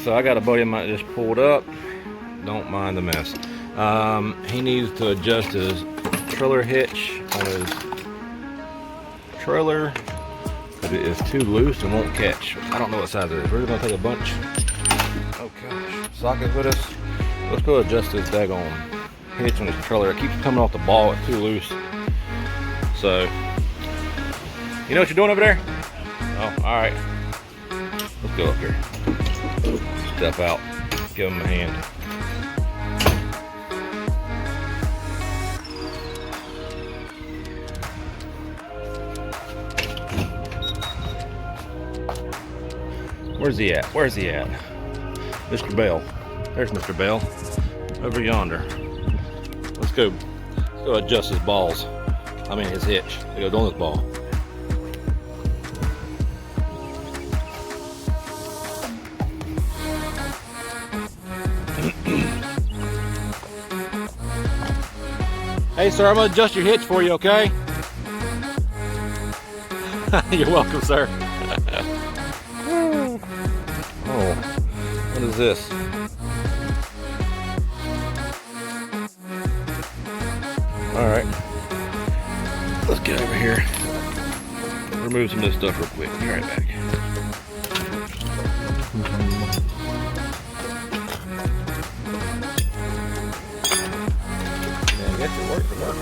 so I got a buddy of mine that just pulled up. Don't mind the mess. He needs to adjust his trailer hitch on his trailer because it is too loose and won't catch. I don't know what size it is. We're gonna take a bunch. Oh gosh, socket with us. Let's go adjust this daggone hitch on his trailer. It keeps coming off the ball. It's too loose. So, you know what you're doing over there? Oh, all right. Let's go up here. Step out. Give him a hand. Where's he at? Where's he at? Mr. Bell. There's Mr. Bell. Over yonder. Let's go adjust his balls. I mean his hitch. It goes on his ball. Hey sir, I'm gonna adjust your hitch for you, okay? You're welcome, sir. Oh, what is this? All right, let's get over here. Remove some of this stuff real quick. Be right back. Yeah, I guess it worked for us.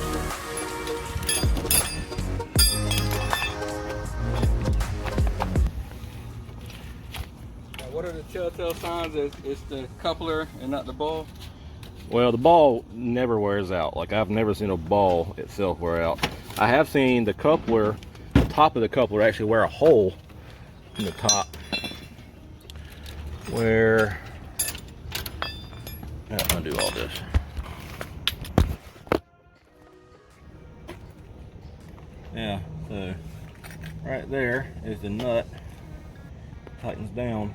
What are the telltale signs that it's the coupler and not the ball? Well, the ball never wears out. Like, I've never seen a ball itself wear out. I have seen the coupler, the top of the coupler actually wear a hole in the top where, I'm gonna do all this. Yeah, so right there is the nut, tightens down.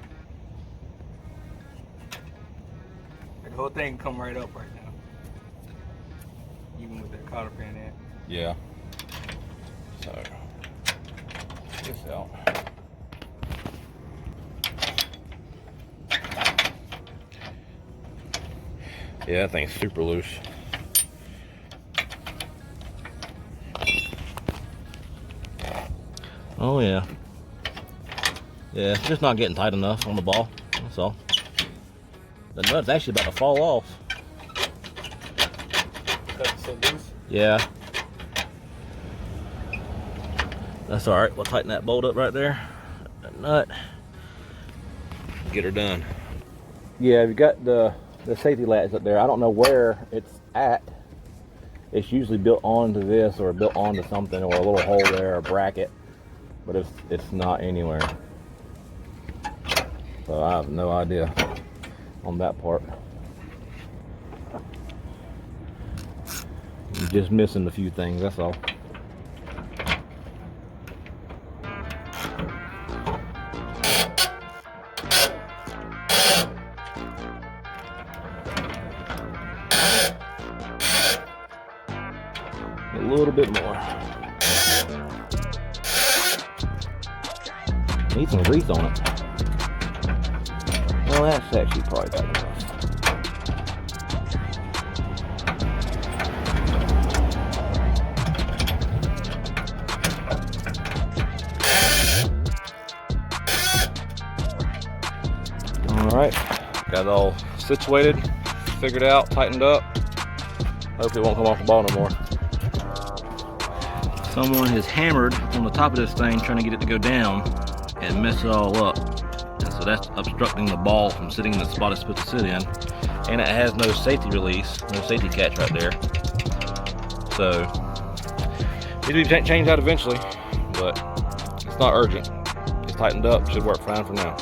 The whole thing come right up right now, even with that cotter pin in. Yeah. So check this out. Yeah, that thing's super loose. Oh yeah. Yeah, it's just not getting tight enough on the ball. That's all. The nut's actually about to fall off. That's so loose. Yeah. That's all right. We'll tighten that bolt up right there. That nut. Get her done. Yeah, you've got the safety latch up there. I don't know where it's at. It's usually built onto this or built onto something or a little hole there or a bracket, but it's not anywhere. So I have no idea on that part. I'm just missing a few things, that's all. A little bit more. Need some grease on it. Well, that's actually probably better enough. Alright, got it all situated, figured out, tightened up. Hopefully it won't come off the ball no more. Someone has hammered on the top of this thing trying to get it to go down and mess it all up. And so that's obstructing the ball from sitting in the spot it's supposed to sit in. And it has no safety release, no safety catch right there. So, it'll be changed out eventually, but it's not urgent. It's tightened up, should work fine for now.